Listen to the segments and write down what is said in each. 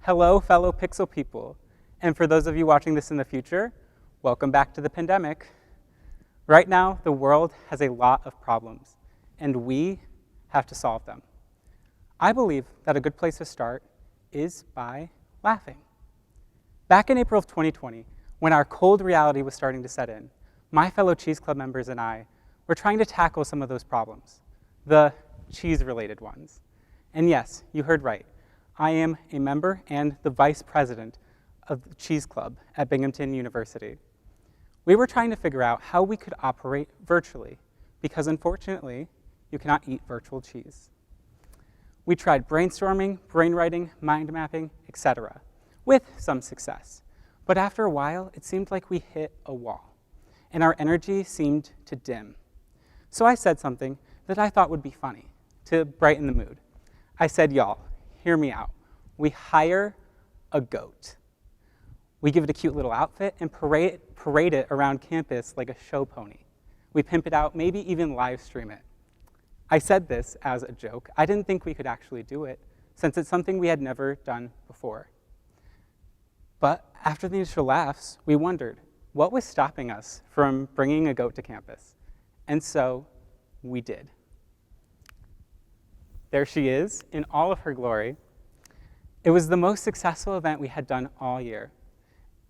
Hello, fellow Pixel people. And for those of you watching this in the future, welcome back to the pandemic. Right now, the world has a lot of problems, and we have to solve them. I believe that a good place to start is by laughing. Back in April of 2020, when our cold reality was starting to set in, my fellow Cheese Club members and I were trying to tackle some of those problems, the cheese-related ones. And yes, you heard right. I am a member and the vice president of the Cheese Club at Binghamton University. We were trying to figure out how we could operate virtually, because unfortunately, you cannot eat virtual cheese. We tried brainstorming, brainwriting, mind mapping, etc., with some success. But after a while, it seemed like we hit a wall, and our energy seemed to dim. So I said something that I thought would be funny, to brighten the mood. I said, y'all, hear me out. We hire a goat. We give it a cute little outfit and parade it around campus like a show pony. We pimp it out, maybe even live stream it. I said this as a joke. I didn't think we could actually do it, since it's something we had never done before. But after the initial laughs, we wondered, what was stopping us from bringing a goat to campus? And so we did. There she is in all of her glory. It was the most successful event we had done all year.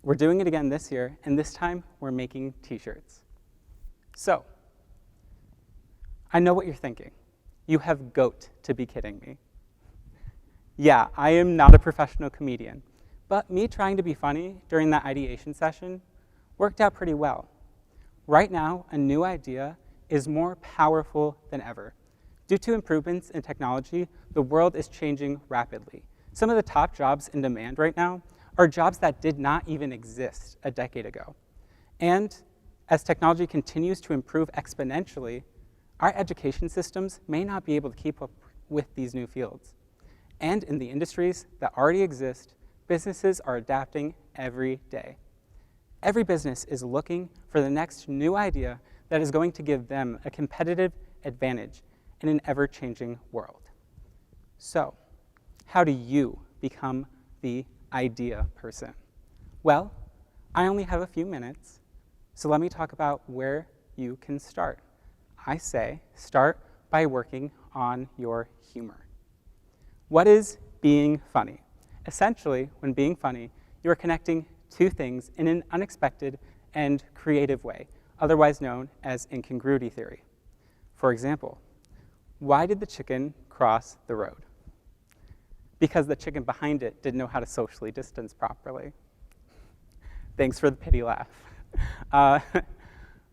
We're doing it again this year, and this time we're making t-shirts. So, I know what you're thinking. You have goat to be kidding me. Yeah, I am not a professional comedian, but me trying to be funny during that ideation session worked out pretty well. Right now, a new idea is more powerful than ever. Due to improvements in technology, the world is changing rapidly. Some of the top jobs in demand right now are jobs that did not even exist a decade ago. And as technology continues to improve exponentially, our education systems may not be able to keep up with these new fields. And in the industries that already exist, businesses are adapting every day. Every business is looking for the next new idea that is going to give them a competitive advantage in an ever-changing world. So, how do you become the idea person? Well, I only have a few minutes, so let me talk about where you can start. I say start by working on your humor. What is being funny? Essentially, when being funny, you are connecting two things in an unexpected and creative way, otherwise known as incongruity theory. For example, why did the chicken cross the road? Because the chicken behind it didn't know how to socially distance properly. Thanks for the pity laugh.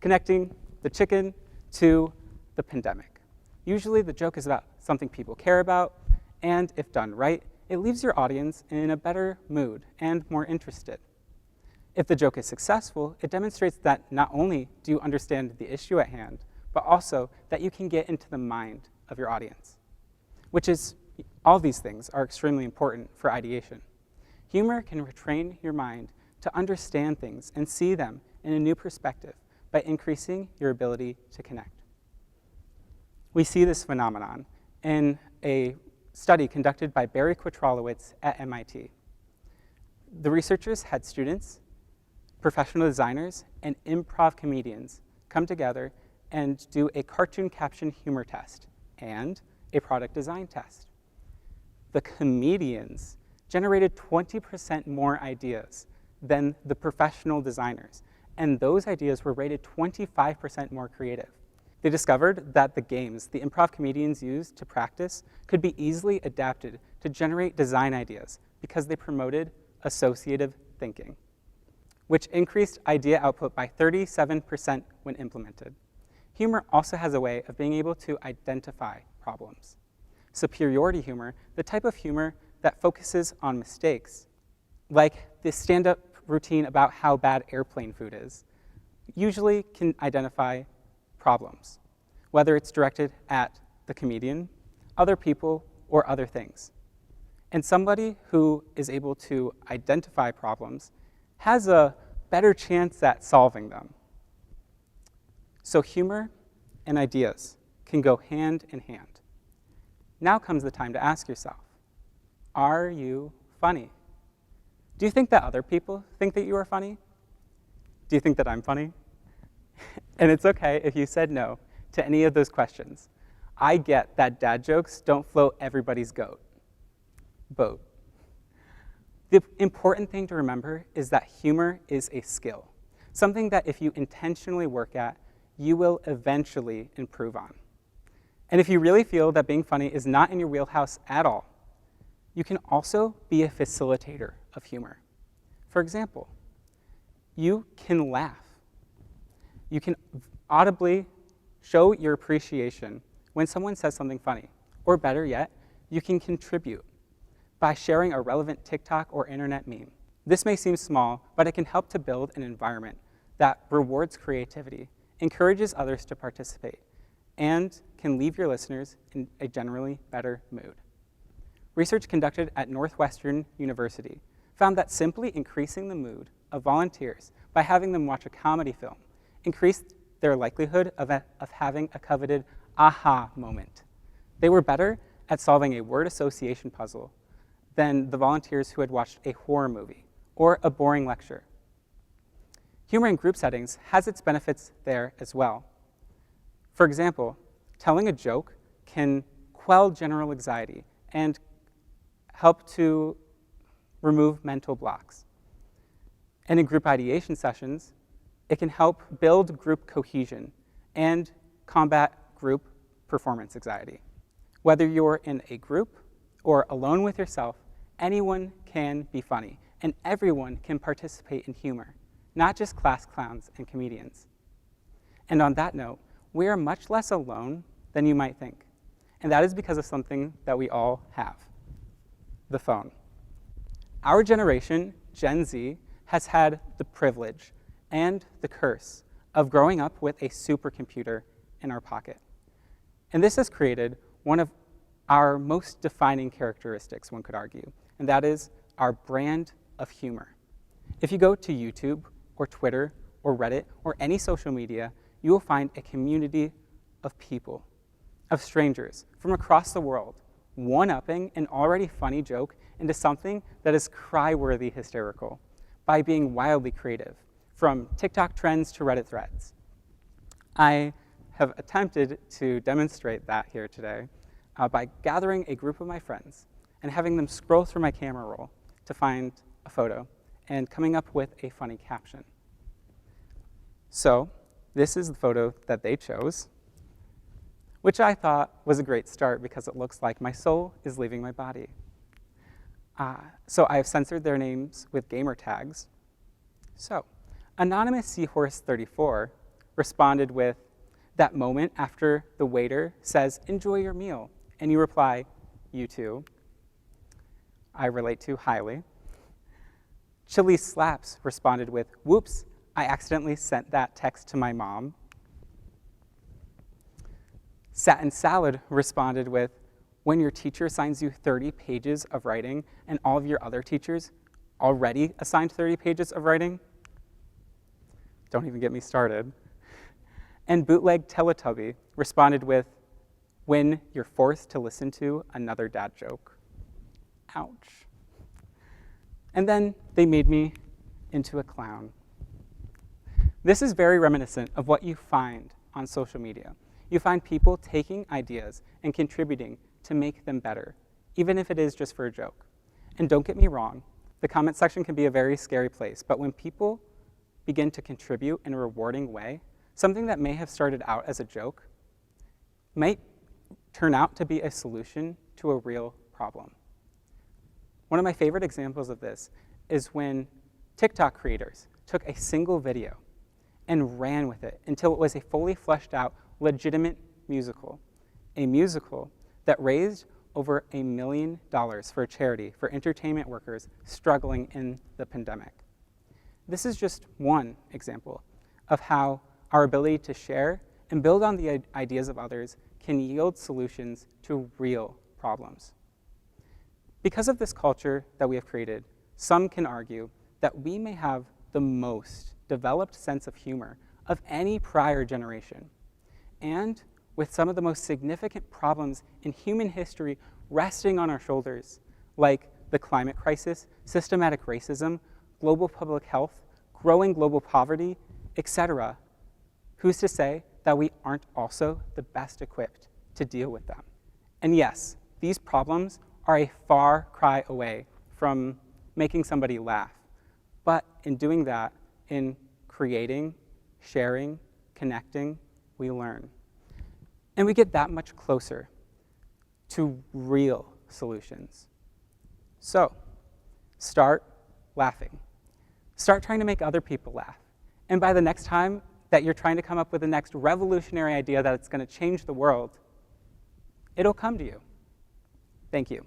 Connecting the chicken to the pandemic. Usually the joke is about something people care about, and if done right, it leaves your audience in a better mood and more interested. If the joke is successful, it demonstrates that not only do you understand the issue at hand, but also that you can get into the mind of your audience, which is, all these things are extremely important for ideation. Humor can retrain your mind to understand things and see them in a new perspective by increasing your ability to connect. We see this phenomenon in a study conducted by Barry Kwiatkowski at MIT. The researchers had students, professional designers, and improv comedians come together and do a cartoon caption humor test and a product design test. The comedians generated 20% more ideas than the professional designers, and those ideas were rated 25% more creative. They discovered that the games the improv comedians used to practice could be easily adapted to generate design ideas because they promoted associative thinking, which increased idea output by 37% when implemented. Humor also has a way of being able to identify problems. Superiority humor, the type of humor that focuses on mistakes, like this stand-up routine about how bad airplane food is, usually can identify problems, whether it's directed at the comedian, other people, or other things. And somebody who is able to identify problems has a better chance at solving them. So humor and ideas can go hand in hand. Now comes the time to ask yourself, are you funny? Do you think that other people think that you are funny? Do you think that I'm funny? And it's okay if you said no to any of those questions. I get that dad jokes don't float everybody's boat. The important thing to remember is that humor is a skill, something that if you intentionally work at, you will eventually improve on. And if you really feel that being funny is not in your wheelhouse at all, you can also be a facilitator of humor. For example, you can laugh. You can audibly show your appreciation when someone says something funny. Or better yet, you can contribute by sharing a relevant TikTok or internet meme. This may seem small, but it can help to build an environment that rewards creativity, encourages others to participate, and can leave your listeners in a generally better mood. Research conducted at Northwestern University found that simply increasing the mood of volunteers by having them watch a comedy film increased their likelihood of having a coveted aha moment. They were better at solving a word association puzzle than the volunteers who had watched a horror movie or a boring lecture. Humor in group settings has its benefits there as well. For example, telling a joke can quell general anxiety and help to remove mental blocks. And in group ideation sessions, it can help build group cohesion and combat group performance anxiety. Whether you're in a group or alone with yourself, anyone can be funny, and everyone can participate in humor, not just class clowns and comedians. And on that note, we are much less alone than you might think, and that is because of something that we all have: the phone. Our generation, Gen Z, has had the privilege and the curse of growing up with a supercomputer in our pocket. And this has created one of our most defining characteristics, one could argue, and that is our brand of humor. If you go to YouTube or Twitter or Reddit or any social media, you will find a community of people, of strangers from across the world, one-upping an already funny joke into something that is cry-worthy hysterical by being wildly creative, from TikTok trends to Reddit threads. I have attempted to demonstrate that here today by gathering a group of my friends and having them scroll through my camera roll to find a photo and coming up with a funny caption. So this is the photo that they chose, which I thought was a great start because it looks like my soul is leaving my body. So I have censored their names with gamer tags. So Anonymous Seahorse 34 responded with that moment after the waiter says, "Enjoy your meal," and you reply, "You too." I relate to highly. Chili Slaps responded with, "Whoops, I accidentally sent that text to my mom." Satin Salad responded with, "When your teacher assigns you 30 pages of writing and all of your other teachers already assigned 30 pages of writing." Don't even get me started. And Bootleg Teletubby responded with, "When you're forced to listen to another dad joke." Ouch. And then they made me into a clown. This is very reminiscent of what you find on social media. You find people taking ideas and contributing to make them better, even if it is just for a joke. And don't get me wrong, the comment section can be a very scary place, but when people begin to contribute in a rewarding way, something that may have started out as a joke might turn out to be a solution to a real problem. One of my favorite examples of this is when TikTok creators took a single video and ran with it until it was a fully fleshed out, legitimate musical, a musical that raised over $1 million for a charity for entertainment workers struggling in the pandemic. This is just one example of how our ability to share and build on the ideas of others can yield solutions to real problems. Because of this culture that we have created, some can argue that we may have the most developed sense of humor of any prior generation. And with some of the most significant problems in human history resting on our shoulders, like the climate crisis, systematic racism, global public health, growing global poverty, etc., who's to say that we aren't also the best equipped to deal with them? And yes, these problems are a far cry away from making somebody laugh. But in doing that, in creating, sharing, connecting, we learn. And we get that much closer to real solutions. So, start laughing. Start trying to make other people laugh. And by the next time that you're trying to come up with the next revolutionary idea that's going to change the world, it'll come to you. Thank you.